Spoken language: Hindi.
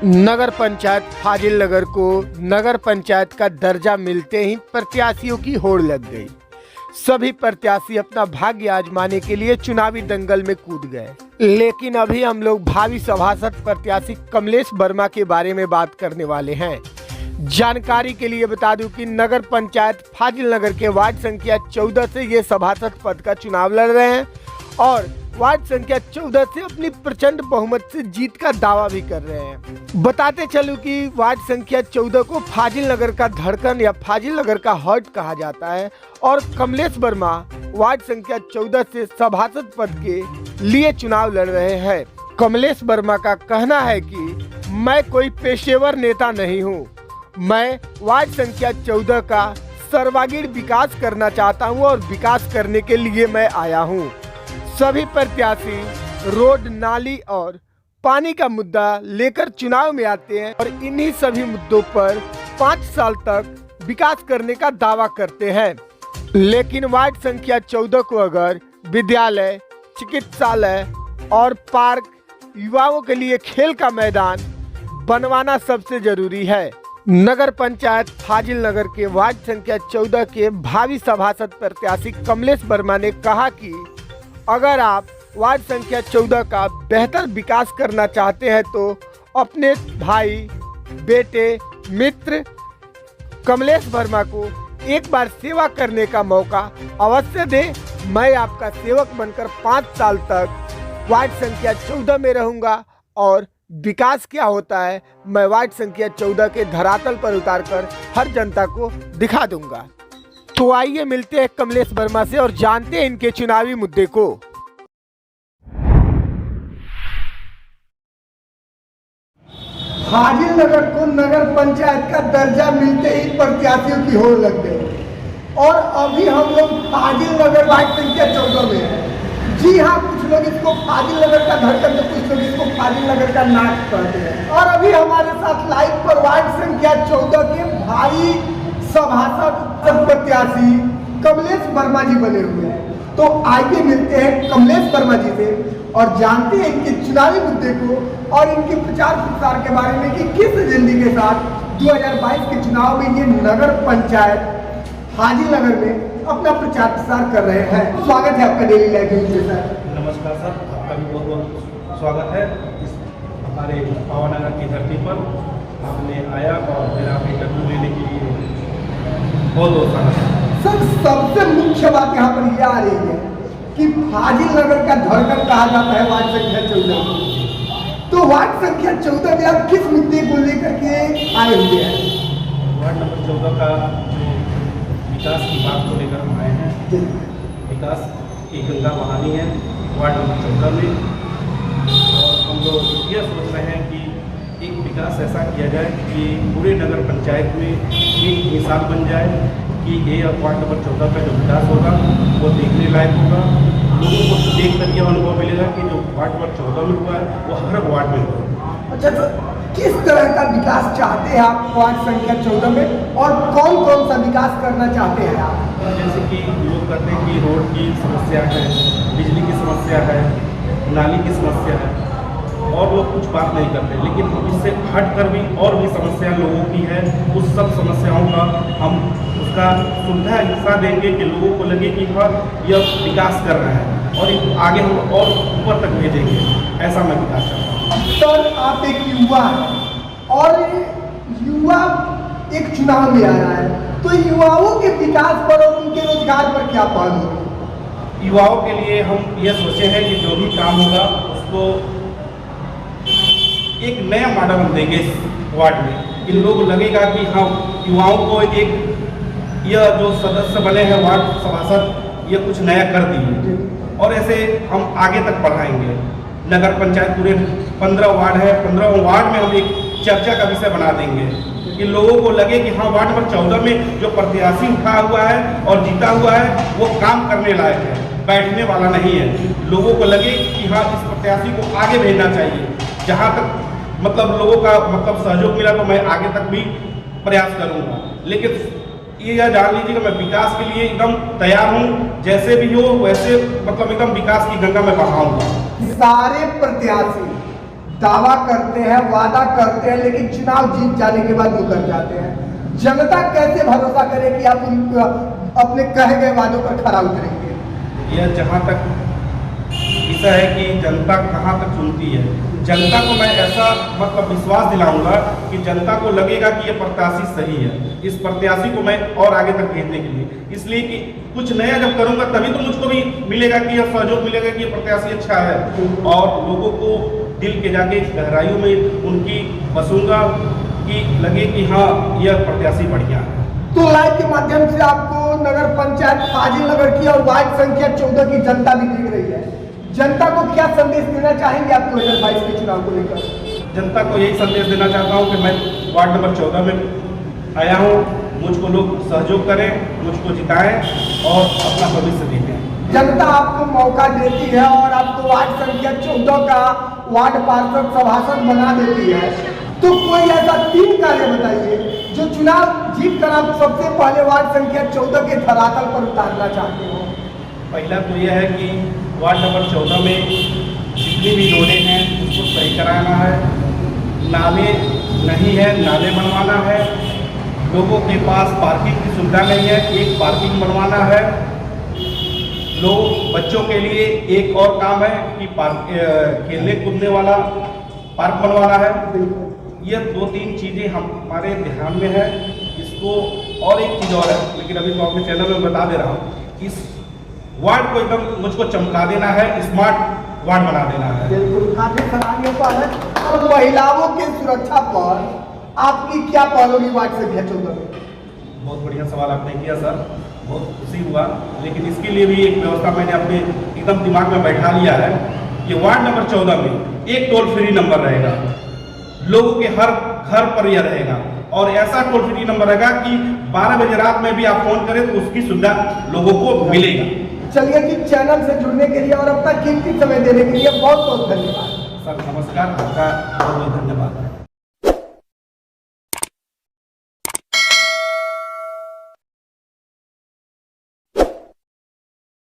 नगर पंचायत फाजिल नगर को नगर पंचायत का दर्जा मिलते ही प्रत्याशियों की होड़ लग गई। सभी प्रत्याशी अपना भाग्य आजमाने के लिए चुनावी दंगल में कूद गए। लेकिन अभी हम लोग भावी सभासद प्रत्याशी कमलेश वर्मा के बारे में बात करने वाले हैं। जानकारी के लिए बता दूं कि नगर पंचायत फाजिल नगर के वार्ड संख्या 14 से ये सभासद पद का चुनाव लड़ रहे हैं और वार्ड संख्या 14 से अपनी प्रचंड बहुमत से जीत का दावा भी कर रहे हैं। बताते चलूं कि वार्ड संख्या 14 को फाजिल नगर का धड़कन या फाजिल नगर का हार्ट कहा जाता है और कमलेश वर्मा वार्ड संख्या 14 से सभासद पद के लिए चुनाव लड़ रहे हैं। कमलेश वर्मा का कहना है कि मैं कोई पेशेवर नेता नहीं हूँ, मैं वार्ड संख्या 14 का सर्वांगीण विकास करना चाहता हूँ और विकास करने के लिए मैं आया हूँ। सभी प्रत्याशी रोड, नाली और पानी का मुद्दा लेकर चुनाव में आते हैं और इन्हीं सभी मुद्दों पर 5 साल तक विकास करने का दावा करते हैं। लेकिन वार्ड संख्या 14 को अगर विद्यालय, चिकित्सालय और पार्क, युवाओं के लिए खेल का मैदान बनवाना सबसे जरूरी है। नगर पंचायत फाजिल नगर के वार्ड संख्या 14 के भावी सभासद प्रत्याशी कमलेश वर्मा ने कहा कि अगर आप वार्ड संख्या 14 का बेहतर विकास करना चाहते हैं तो अपने भाई, बेटे, मित्र कमलेश वर्मा को एक बार सेवा करने का मौका अवश्य दें। मैं आपका सेवक बनकर 5 साल तक वार्ड संख्या 14 में रहूंगा और विकास क्या होता है मैं वार्ड संख्या 14 के धरातल पर उतारकर हर जनता को दिखा दूंगा। तो आइए मिलते हैं कमलेश वर्मा से और जानते हैं इनके चुनावी मुद्दे को। फाजिल नगर को नगर पंचायत का दर्जा मिलते ही प्रत्याशियों की होड़ लग गई और अभी हम लोग फाजिल नगर वार्ड संख्या 14 में हैं। जी हाँ, कुछ लोग इसको फाजिल नगर का धड़कन तो कुछ लोग इसको फाजिल नगर का नाक कहते हैं। और अभी हमारे साथ लाइव पर वार्ड संख्या 14 के भावी सभासद प्रत्याशी कमलेश वर्मा जी बने हुए हैं। तो आइए मिलते हैं कमलेश वर्मा जी से और जानते हैं इनके चुनावी मुद्दे को और इनके प्रचार प्रसार के बारे में कि किस एजेंडे के साथ 2022 के चुनाव में ये नगर पंचायत फाजिल नगर में अपना प्रचार प्रसार कर रहे हैं। स्वागत है आपका डेली लाइफ में सर। नमस्कार सर, आपका भी बहुत बहुत स्वागत है इस हमारे पावन नगर की धरती पर आपने आया और मेरा इंटरव्यू लेने के लिए बहुत बहुत स्वागत। सर, सबसे मुख्य बात यहाँ पर यह आ रही है कि फाजिल नगर का धड़कन कहा जाता है वार्ड संख्या 14। तो वार्ड संख्या 14 में आप किस मुद्दे को लेकर के आए हुए हैं? वार्ड नंबर 14 का जो विकास की बात को लेकर हम आए हैं। विकास की गंगा बहानी है वार्ड नंबर 14 में और हम लोग यह सोच रहे हैं कि एक विकास ऐसा किया जाए कि पूरे नगर पंचायत में एक मिसाल बन जाए कि ये वार्ड नंबर 14 का जो विकास होगा वो देखने लायक होगा। लोगों को देख कर यह अनुभव मिलेगा कि जो वार्ड नंबर 14 में हुआ है वो हर वार्ड में होगा। अच्छा, तो किस तरह का विकास चाहते हैं आप वार्ड संख्या 14 में और कौन कौन सा विकास करना चाहते हैं आप? जैसे कि लोग कहते हैं कि रोड की समस्या है, बिजली की समस्या है, नाली की समस्या है और लोग कुछ बात नहीं करते, लेकिन इससे हट कर भी और भी समस्या लोगों की है। उस सब समस्याओं का हम उसका सुविधा हिस्सा देंगे कि लोगों को लगे कि हाँ यह विकास कर रहा है और आगे हम और ऊपर तक भेजेंगे। ऐसा मैं विकास चाहता हूँ। सर, आप एक युवा हैं और युवा एक चुनाव में आ रहा है, तो युवाओं के विकास पर और उनके रोजगार पर क्या पहल होगी? युवाओं के लिए हम यह सोचे हैं कि जो भी काम होगा उसको एक नया मॉडल हम देंगे इस वार्ड में कि लोग लगेगा कि हाँ युवाओं को एक यह जो सदस्य बने हैं वार्ड सभासद ये कुछ नया कर दिए और ऐसे हम आगे तक बढ़ाएंगे। नगर पंचायत पूरे 15 वार्ड है, 15 वार्ड में हम एक चर्चा का विषय बना देंगे कि लोगों को लगे कि हाँ वार्ड नंबर 14 में जो प्रत्याशी उठा हुआ है और जीता हुआ है वो काम करने लायक है, बैठने वाला नहीं है। लोगों को लगे कि हाँ इस प्रत्याशी को आगे भेजना चाहिए। जहाँ तक मतलब लोगों का मतलब सहयोग मिला तो मैं आगे तक भी प्रयास करूँगा, लेकिन ये यह जान लीजिएगा मैं विकास के लिए एकदम तैयार हूँ। जैसे भी हो वैसे मतलब एकदम विकास की गंगा में बहाऊंगा। सारे प्रत्याशी दावा करते हैं, वादा करते हैं, लेकिन चुनाव जीत जाने के बाद मुकर जाते हैं। जनता कैसे भरोसा करे कि आप अपने कहे गए वादों पर खरा उतरेंगे? यह जहाँ तक विषय है कि जनता कहाँ तक सुनती है, जनता को मैं ऐसा मतलब विश्वास दिलाऊंगा कि जनता को लगेगा कि ये प्रत्याशी सही है, इस प्रत्याशी को मैं और आगे तक भेजने के लिए, इसलिए कि कुछ नया जब करूंगा तभी तो मुझको भी मिलेगा कि यह सहयोग मिलेगा कि ये प्रत्याशी अच्छा है, और लोगों को दिल के जाके गहराइयों में उनकी बसूंगा कि लगे कि हाँ यह प्रत्याशी बढ़िया है। तो लाइव के माध्यम से आपको नगर पंचायत फाजिल नगर की और वार्ड संख्या 14 की जनता भी दिख रही है, जनता को क्या संदेश देना चाहेंगे आप 2022 के चुनाव को लेकर? जनता को यही संदेश देना चाहता हूँ कि मैं वार्ड नंबर 14 में आया हूँ, मुझको लोग सहयोग करें, मुझको जिताएं और अपना भविष्य देखें। जनता आपको मौका देती है और आपको वार्ड संख्या 14 का वार्ड पार्षद सभासद बना देती है, तो कोई ऐसा 3 कार्य बताइए जो चुनाव जीत कर आप सबसे पहले वार्ड संख्या 14 के धरातल पर उतारना चाहते हो। पहला तो यह है कि वार्ड नंबर 14 में जितनी भी रोडें हैं उसको सही कराना है, नाले नहीं है नाले बनवाना है, लोगों के पास पार्किंग की सुविधा नहीं है, एक पार्किंग बनवाना है, लोग बच्चों के लिए एक और काम है कि खेलने कूदने वाला पार्क बनवाना है। ये 2-3 चीज़ें हमारे ध्यान में है। इसको और एक चीज़ और है, लेकिन अभी मैं अपने चैनल में बता दे रहा हूँ, इस वार्ड को एकदम मुझको चमका देना है, स्मार्ट वार्ड बना देना है। बिल्कुल, काफी सराहनीय पहल है। और महिलाओं की सुरक्षा पर आपकी क्या पहल होगी वार्ड संख्या 14 में? बहुत बढ़िया सवाल आपने किया सर, बहुत खुशी हुआ, लेकिन इसके लिए भी एक व्यवस्था मैंने अपने एकदम दिमाग में बैठा लिया है कि वार्ड नंबर 14 में एक टोल फ्री नंबर रहेगा, लोगों के हर घर पर यह रहेगा, और ऐसा टोल फ्री नंबर रहेगा कि 12 बजे रात में भी आप फोन करें तो उसकी सुविधा लोगों को मिलेगा। चलिए जी, चैनल से जुड़ने के लिए और अपना कीमती समय देने के लिए बहुत बहुत धन्यवाद। सर नमस्कार, आपका बहुत बहुत धन्यवाद।